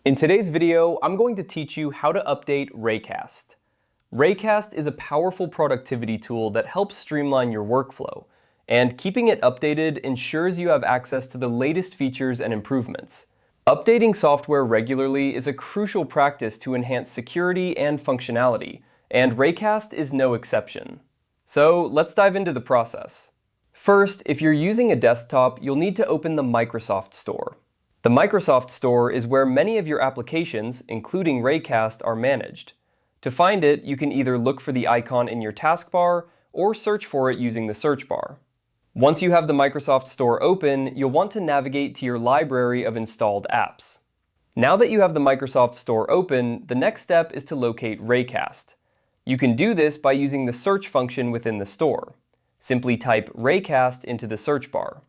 In today's video, I'm going to teach you how to update Raycast. Raycast is a powerful productivity tool that helps streamline your workflow, and keeping it updated ensures you have access to the latest features and improvements. Updating software regularly is a crucial practice to enhance security and functionality, and Raycast is no exception. So let's dive into the process. First, if you're using a desktop, you'll need to open the Microsoft Store. The Microsoft Store is where many of your applications, including Raycast, are managed. To find it, you can either look for the icon in your taskbar or search for it using the search bar. Once you have the Microsoft Store open, you'll want to navigate to your library of installed apps. Now that you have the Microsoft Store open, the next step is to locate Raycast. You can do this by using the search function within the store. Simply type Raycast into the search bar.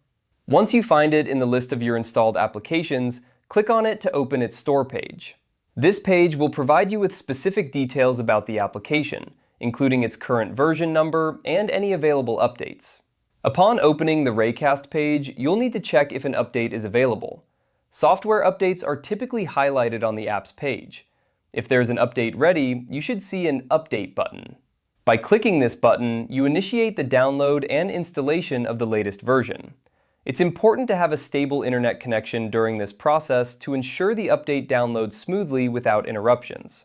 Once you find it in the list of your installed applications, click on it to open its store page. This page will provide you with specific details about the application, including its current version number and any available updates. Upon opening the Raycast page, you'll need to check if an update is available. Software updates are typically highlighted on the app's page. If there's an update ready, you should see an Update button. By clicking this button, you initiate the download and installation of the latest version. It's important to have a stable internet connection during this process to ensure the update downloads smoothly without interruptions.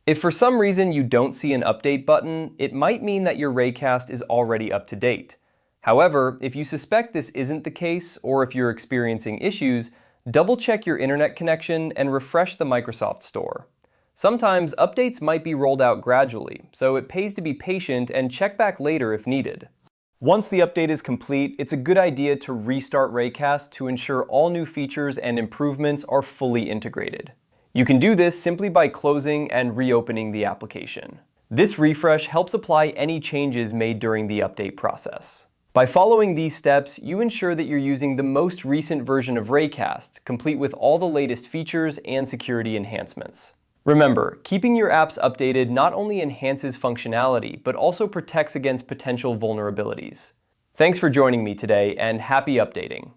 If for some reason you don't see an update button, it might mean that your Raycast is already up to date. However, if you suspect this isn't the case, or if you're experiencing issues, double-check your internet connection and refresh the Microsoft Store. Sometimes updates might be rolled out gradually, so it pays to be patient and check back later if needed. Once the update is complete, it's a good idea to restart Raycast to ensure all new features and improvements are fully integrated. You can do this simply by closing and reopening the application. This refresh helps apply any changes made during the update process. By following these steps, you ensure that you're using the most recent version of Raycast, complete with all the latest features and security enhancements. Remember, keeping your apps updated not only enhances functionality, but also protects against potential vulnerabilities. Thanks for joining me today, and happy updating!